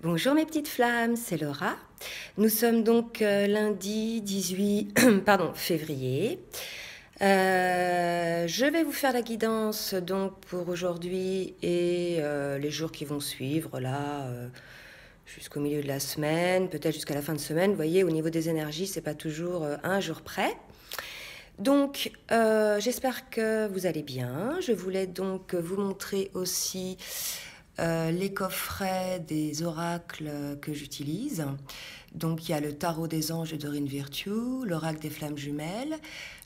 Bonjour mes petites flammes, c'est Laura. Nous sommes donc lundi 18 février. Je vais vous faire la guidance donc pour aujourd'hui et les jours qui vont suivre là jusqu'au milieu de la semaine, peut-être jusqu'à la fin de semaine. Vous voyez, au niveau des énergies, c'est pas toujours un jour près. Donc, j'espère que vous allez bien. Je voulais donc vous montrer aussi les coffrets des oracles que j'utilise. Donc, il y a le tarot des anges de Dorine Virtue, l'oracle des flammes jumelles,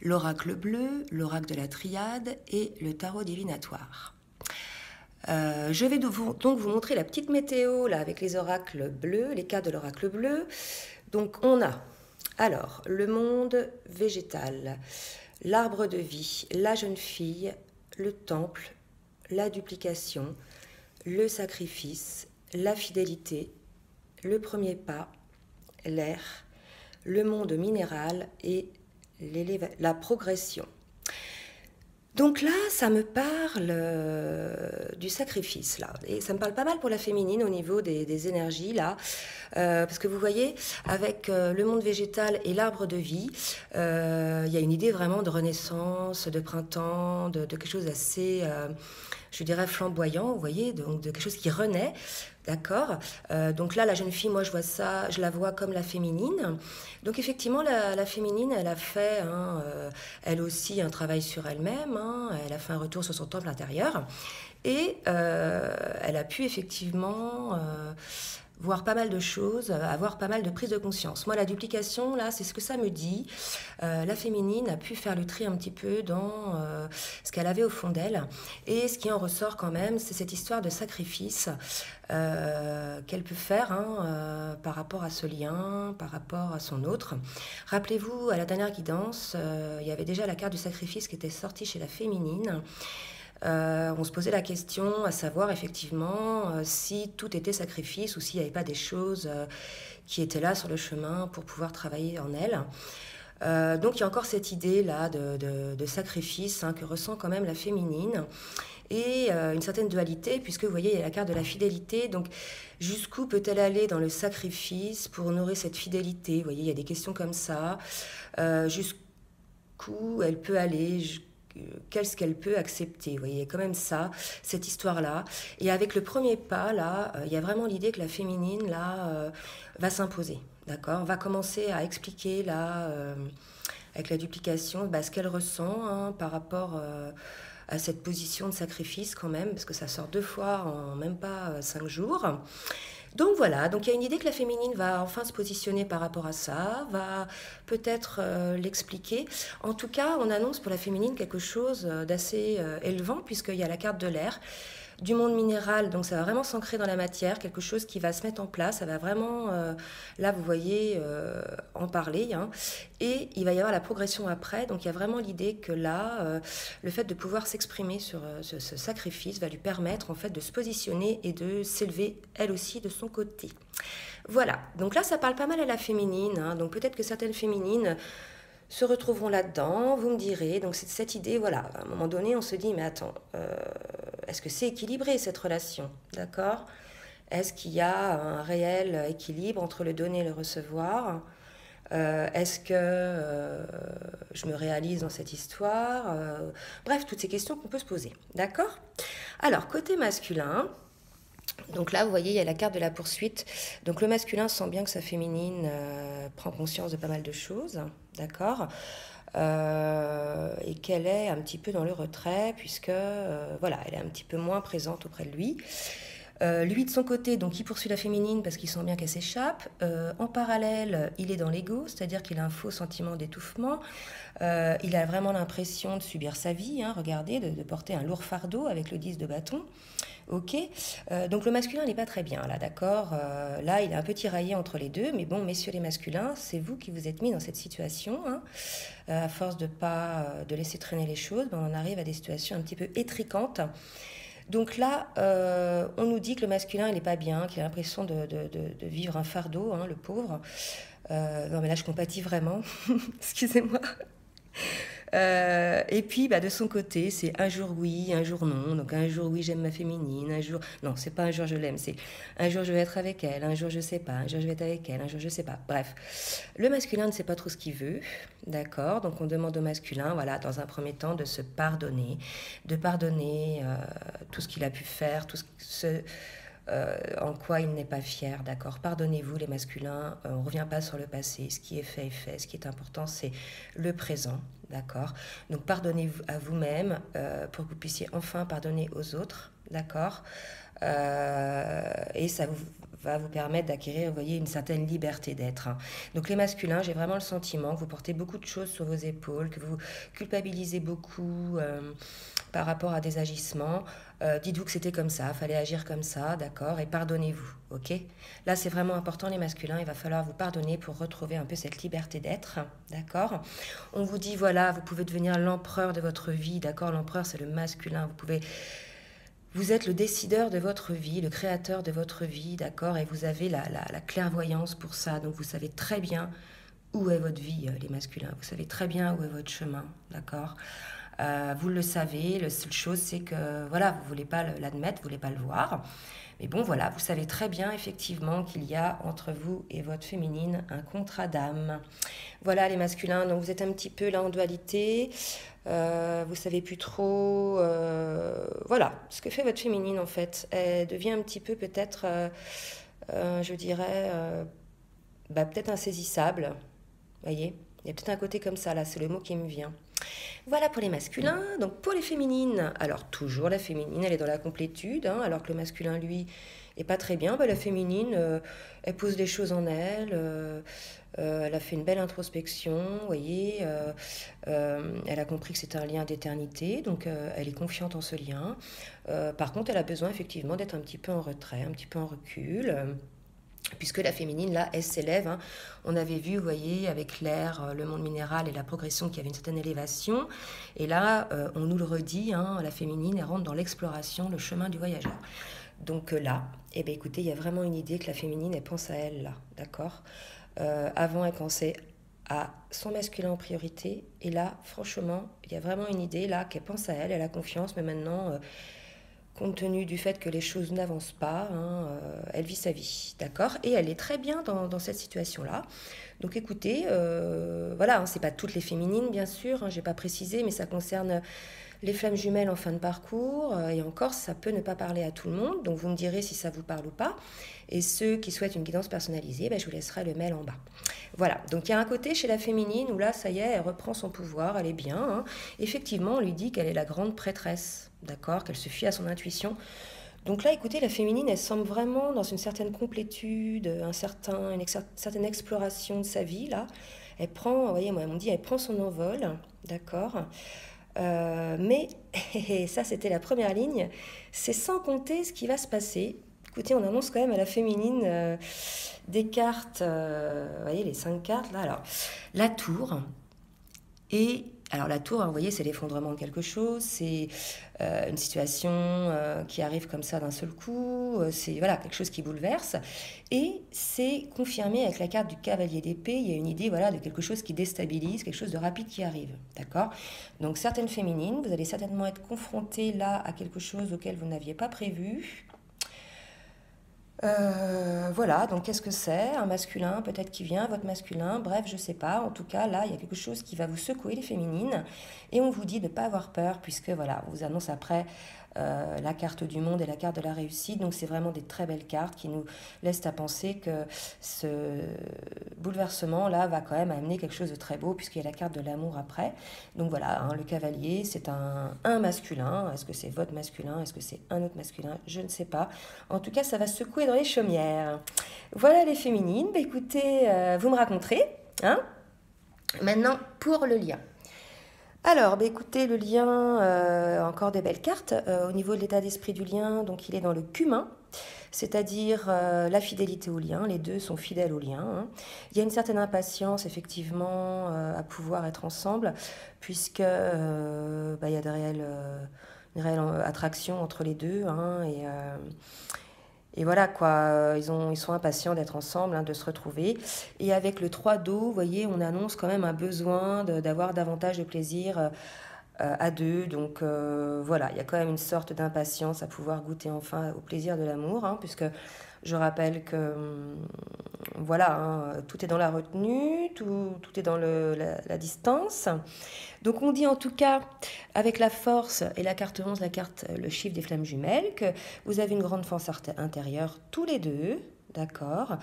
l'oracle bleu, l'oracle de la triade et le tarot divinatoire. Je vais donc vous montrer la petite météo là, avec les oracles bleus, les cartes de l'oracle bleu. Donc, on a alors le monde végétal, l'arbre de vie, la jeune fille, le temple, la duplication, le sacrifice, la fidélité, le premier pas, l'air, le monde minéral et la progression. Donc là, ça me parle du sacrifice, là. Et ça me parle pas mal pour la féminine au niveau des énergies, là. Parce que vous voyez, avec le monde végétal et l'arbre de vie, il y a une idée vraiment de renaissance, de printemps, de quelque chose assez, je dirais, flamboyant, vous voyez, donc de quelque chose qui renaît. D'accord. Donc là, la jeune fille, moi, je vois ça, je la vois comme la féminine. Donc effectivement, la féminine, elle a fait, elle aussi, un travail sur elle-même. Elle a fait un retour sur son temple intérieur. Et elle a pu effectivement voir pas mal de choses, avoir pas mal de prise de conscience. Moi, la duplication, là, c'est ce que ça me dit. La féminine a pu faire le tri un petit peu dans ce qu'elle avait au fond d'elle. Et ce qui en ressort quand même, c'est cette histoire de sacrifice qu'elle peut faire par rapport à ce lien, par rapport à son autre. Rappelez-vous, à la dernière guidance, il y avait déjà la carte du sacrifice qui était sortie chez la féminine. On se posait la question à savoir effectivement si tout était sacrifice ou s'il n'y avait pas des choses qui étaient là sur le chemin pour pouvoir travailler en elle. Donc il y a encore cette idée là de sacrifice que ressent quand même la féminine et une certaine dualité puisque vous voyez il y a la carte de la fidélité, donc jusqu'où peut-elle aller dans le sacrifice pour nourrir cette fidélité, vous voyez il y a des questions comme ça, jusqu'où elle peut aller, qu'est-ce qu'elle peut accepter. Vous voyez, il y a quand même ça, cette histoire-là. Et avec le premier pas, là, il y a vraiment l'idée que la féminine, là, va s'imposer. D'accord. Va commencer à expliquer, là, avec la duplication, ce qu'elle ressent par rapport à cette position de sacrifice quand même, parce que ça sort 2 fois en même pas 5 jours. Donc voilà, donc il y a une idée que la féminine va enfin se positionner par rapport à ça, va peut-être l'expliquer. En tout cas, on annonce pour la féminine quelque chose d'assez élevant, puisqu'il y a la carte de l'air, du monde minéral, donc ça va vraiment s'ancrer dans la matière, quelque chose qui va se mettre en place, ça va vraiment, là vous voyez, en parler, et il va y avoir la progression après, donc il y a vraiment l'idée que là, le fait de pouvoir s'exprimer sur ce sacrifice va lui permettre en fait de se positionner et de s'élever elle aussi de son côté. Voilà, donc là ça parle pas mal à la féminine, donc peut-être que certaines féminines se retrouveront là-dedans, vous me direz. Donc c'est cette idée, voilà, à un moment donné, on se dit, mais attends, est-ce que c'est équilibré cette relation, d'accord? Est-ce qu'il y a un réel équilibre entre le donner et le recevoir? Est-ce que je me réalise dans cette histoire? Bref, toutes ces questions qu'on peut se poser, d'accord? Alors, côté masculin, donc là, vous voyez, il y a la carte de la poursuite. Donc le masculin sent bien que sa féminine prend conscience de pas mal de choses, d'accord, et qu'elle est un petit peu dans le retrait, puisque, voilà, elle est un petit peu moins présente auprès de lui. Lui, de son côté, donc il poursuit la féminine parce qu'il sent bien qu'elle s'échappe. En parallèle, il est dans l'ego, c'est-à-dire qu'il a un faux sentiment d'étouffement. Il a vraiment l'impression de subir sa vie, regardez, de porter un lourd fardeau avec le 10 de bâton. Ok, donc le masculin n'est pas très bien là, d'accord. Là, il est un peu tiraillé entre les deux, mais bon, messieurs les masculins, c'est vous qui vous êtes mis dans cette situation. À force de pas de laisser traîner les choses, on en arrive à des situations un petit peu étriquantes. Donc là, on nous dit que le masculin, il n'est pas bien, qu'il a l'impression de vivre un fardeau, le pauvre. Non, mais là, je compatis vraiment. Excusez-moi. Et puis, bah, de son côté, c'est un jour oui, un jour non. Donc, un jour oui, j'aime ma féminine, un jour... Non, c'est pas un jour je l'aime, c'est un jour je vais être avec elle, un jour je sais pas, un jour je vais être avec elle, un jour je sais pas. Bref, le masculin ne sait pas trop ce qu'il veut, d'accord? Donc, on demande au masculin, voilà, dans un premier temps, de se pardonner, de pardonner tout ce qu'il a pu faire, tout ce en quoi il n'est pas fier, d'accord? Pardonnez-vous les masculins, on ne revient pas sur le passé, ce qui est fait est fait, ce qui est important c'est le présent, d'accord? Donc pardonnez-vous à vous-même pour que vous puissiez enfin pardonner aux autres, d'accord? Et ça va vous permettre d'acquérir, vous voyez, une certaine liberté d'être, hein. Donc les masculins, j'ai vraiment le sentiment que vous portez beaucoup de choses sur vos épaules, que vous culpabilisez beaucoup par rapport à des agissements. Dites-vous que c'était comme ça, fallait agir comme ça, d'accord, et pardonnez-vous, ok? Là, c'est vraiment important, les masculins, il va falloir vous pardonner pour retrouver un peu cette liberté d'être, d'accord? On vous dit, voilà, vous pouvez devenir l'empereur de votre vie, d'accord? L'empereur, c'est le masculin, vous êtes le décideur de votre vie, le créateur de votre vie, d'accord? Et vous avez la clairvoyance pour ça, donc vous savez très bien où est votre vie, les masculins, vous savez très bien où est votre chemin, d'accord? Vous le savez, la seule chose c'est que voilà, vous ne voulez pas l'admettre, vous ne voulez pas le voir. Mais bon voilà, vous savez très bien effectivement qu'il y a entre vous et votre féminine un contrat d'âme. Voilà les masculins, donc vous êtes un petit peu là en dualité, vous savez plus trop, voilà, ce que fait votre féminine en fait. Elle devient un petit peu peut-être, je dirais, peut-être insaisissable, vous voyez. Il y a peut-être un côté comme ça là, c'est le mot qui me vient. Voilà pour les masculins. Donc pour les féminines, alors toujours la féminine, elle est dans la complétude, hein, alors que le masculin, lui, est pas très bien. La féminine, elle pose les choses en elle, elle a fait une belle introspection, vous voyez, elle a compris que c'était un lien d'éternité, donc elle est confiante en ce lien. Par contre, elle a besoin effectivement d'être un petit peu en retrait, un petit peu en recul. Puisque la féminine, là, elle s'élève, hein. On avait vu, vous voyez, avec l'air, le monde minéral et la progression qui avait une certaine élévation. Et là, on nous le redit, hein, la féminine, elle rentre dans l'exploration, le chemin du voyageur. Donc là, eh bien, écoutez, il y a vraiment une idée que la féminine, elle pense à elle, là, d'accord? Avant, elle pensait à son masculin en priorité. Et là, franchement, il y a vraiment une idée, là, qu'elle pense à elle, elle a confiance, mais maintenant... compte tenu du fait que les choses n'avancent pas, hein, elle vit sa vie, d'accord? Et elle est très bien dans cette situation-là. Donc écoutez, voilà, hein, c'est pas toutes les féminines, bien sûr, hein, j'ai pas précisé, mais ça concerne les flammes jumelles en fin de parcours, et encore, ça peut ne pas parler à tout le monde, donc vous me direz si ça vous parle ou pas. Et ceux qui souhaitent une guidance personnalisée, je vous laisserai le mail en bas. Voilà, donc il y a un côté chez la féminine où là, ça y est, elle reprend son pouvoir, elle est bien, hein. Effectivement, on lui dit qu'elle est la grande prêtresse, d'accord, qu'elle se fie à son intuition. Donc là, écoutez, la féminine, elle semble vraiment dans une certaine complétude, une certaine exploration de sa vie, là. Elle prend, vous voyez, moi, on me dit, elle prend son envol, d'accord. Mais, et ça c'était la première ligne, c'est sans compter ce qui va se passer. Écoutez, on annonce quand même à la féminine des cartes, vous voyez les 5 cartes là, alors la tour, et alors la tour, hein, vous voyez, c'est l'effondrement de quelque chose, c'est une situation qui arrive comme ça d'un seul coup, c'est voilà, quelque chose qui bouleverse, et c'est confirmé avec la carte du cavalier d'épée, il y a une idée voilà, de quelque chose qui déstabilise, quelque chose de rapide qui arrive, d'accord? Donc certaines féminines, vous allez certainement être confrontées là à quelque chose auquel vous n'aviez pas prévu. Voilà, donc qu'est-ce que c'est? Un masculin peut-être qui vient, votre masculin, bref, je sais pas. En tout cas, là, il y a quelque chose qui va vous secouer les féminines. Et on vous dit de ne pas avoir peur, puisque voilà, on vous annonce après la carte du monde et la carte de la réussite. Donc c'est vraiment des très belles cartes qui nous laissent à penser que ce bouleversement-là va quand même amener quelque chose de très beau, puisqu'il y a la carte de l'amour après. Donc voilà, hein, le cavalier, c'est un masculin. Est-ce que c'est votre masculin? Est-ce que c'est un autre masculin? Je ne sais pas. En tout cas, ça va secouer dans les chaumières. Voilà les féminines. Écoutez, vous me raconterez, hein? Maintenant, pour le lien. Alors, écoutez, le lien, encore des belles cartes. Au niveau de l'état d'esprit du lien, donc il est dans le cumin, c'est-à-dire la fidélité au lien. Les deux sont fidèles au lien, hein. Il y a une certaine impatience, effectivement, à pouvoir être ensemble, puisque il y a une réelle attraction entre les deux, hein, et voilà quoi, ils sont impatients d'être ensemble, hein, de se retrouver. Et avec le 3 d'eau, vous voyez, on annonce quand même un besoin d'avoir davantage de plaisir à deux. Donc voilà, il y a quand même une sorte d'impatience à pouvoir goûter enfin au plaisir de l'amour, hein, puisque je rappelle que voilà, hein, tout est dans la retenue, tout est dans la distance. Donc on dit en tout cas, avec la force et la carte 11, la carte, le chiffre des flammes jumelles, que vous avez une grande force intérieure tous les deux, d'accord,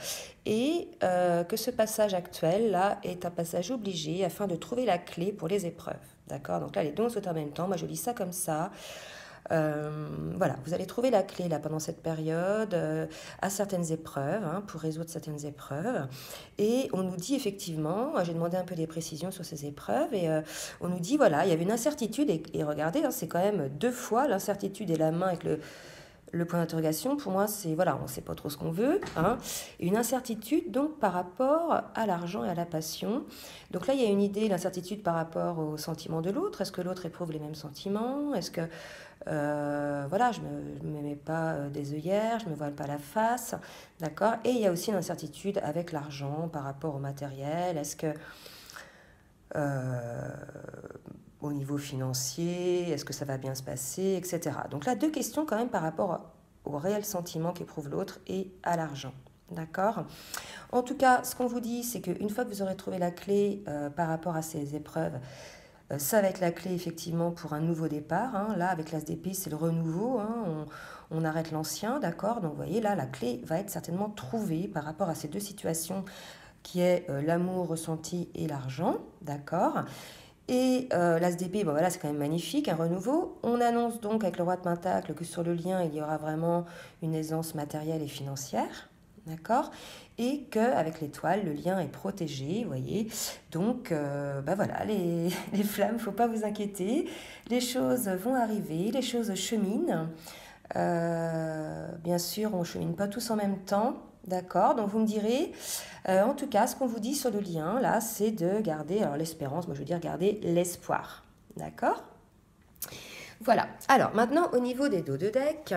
et que ce passage actuel là est un passage obligé afin de trouver la clé pour les épreuves, d'accord. Donc là les dons sautent en même temps, moi je lis ça comme ça. Voilà, vous allez trouver la clé là pendant cette période à certaines épreuves, hein, pour résoudre certaines épreuves. Et on nous dit effectivement, j'ai demandé un peu des précisions sur ces épreuves, et on nous dit voilà, il y avait une incertitude, et regardez, hein, c'est quand même deux fois l'incertitude et la main avec le point d'interrogation. Pour moi, c'est voilà, on ne sait pas trop ce qu'on veut, hein. Une incertitude donc par rapport à l'argent et à la passion. Donc là, il y a une idée, l'incertitude par rapport aux sentiments de l'autre. Est-ce que l'autre éprouve les mêmes sentiments? Est-ce que voilà, je ne me mets pas des œillères, je ne me voile pas la face, d'accord. Et il y a aussi l'incertitude avec l'argent par rapport au matériel. Est-ce que euh, au niveau financier, est-ce que ça va bien se passer, etc. Donc là, deux questions quand même par rapport au réel sentiment qu'éprouve l'autre et à l'argent. D'accord. En tout cas, ce qu'on vous dit, c'est qu'une fois que vous aurez trouvé la clé par rapport à ces épreuves, ça va être la clé effectivement pour un nouveau départ, hein. Là, avec l'as d'épée, c'est le renouveau, hein. On arrête l'ancien, d'accord. Donc, vous voyez, là, la clé va être certainement trouvée par rapport à ces deux situations qui est l'amour ressenti et l'argent, d'accord. Et l'as d'épée, bon, voilà, c'est quand même magnifique, un renouveau. On annonce donc avec le roi de Pentacle que sur le lien, il y aura vraiment une aisance matérielle et financière, d'accord. Et qu'avec l'étoile, le lien est protégé, vous voyez. Donc, bah voilà, les flammes, il ne faut pas vous inquiéter. Les choses vont arriver, les choses cheminent. Bien sûr, on ne chemine pas tous en même temps, d'accord. Donc, vous me direz, en tout cas, ce qu'on vous dit sur le lien, là, c'est de garder, alors l'espérance, moi je veux dire garder l'espoir, d'accord. Voilà. Alors, maintenant, au niveau des dos de deck,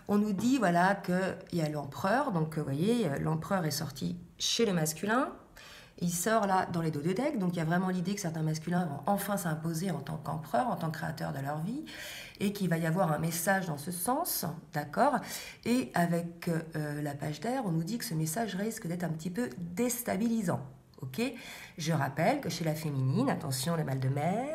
on nous dit, voilà, qu'il y a l'empereur. Donc, vous voyez, l'empereur est sorti chez le masculin. Il sort là dans les dos de deck. Donc, il y a vraiment l'idée que certains masculins vont enfin s'imposer en tant qu'empereur, en tant que créateur de leur vie. Et qu'il va y avoir un message dans ce sens, d'accord. Et avec la page d'air, on nous dit que ce message risque d'être un petit peu déstabilisant. Ok, je rappelle que chez la féminine, attention le mal de mer,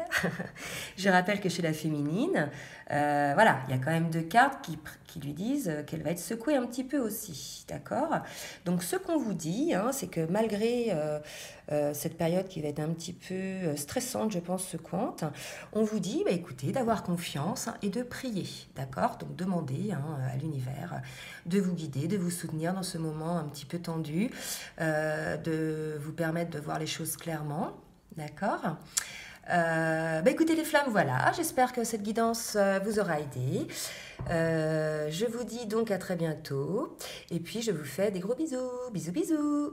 je rappelle que chez la féminine, voilà, il y a quand même deux cartes qui lui disent qu'elle va être secouée un petit peu aussi, d'accord. Donc ce qu'on vous dit, hein, c'est que malgré cette période qui va être un petit peu stressante, je pense, secouante, on vous dit, bah, écoutez, d'avoir confiance, hein, et de prier, d'accord. Donc demandez, hein, à l'univers de vous guider, de vous soutenir dans ce moment un petit peu tendu, de vous permettre de voir les choses clairement, d'accord. Bah écoutez les flammes, voilà, j'espère que cette guidance vous aura aidé. Je vous dis donc à très bientôt, et puis je vous fais des gros bisous, bisous bisous.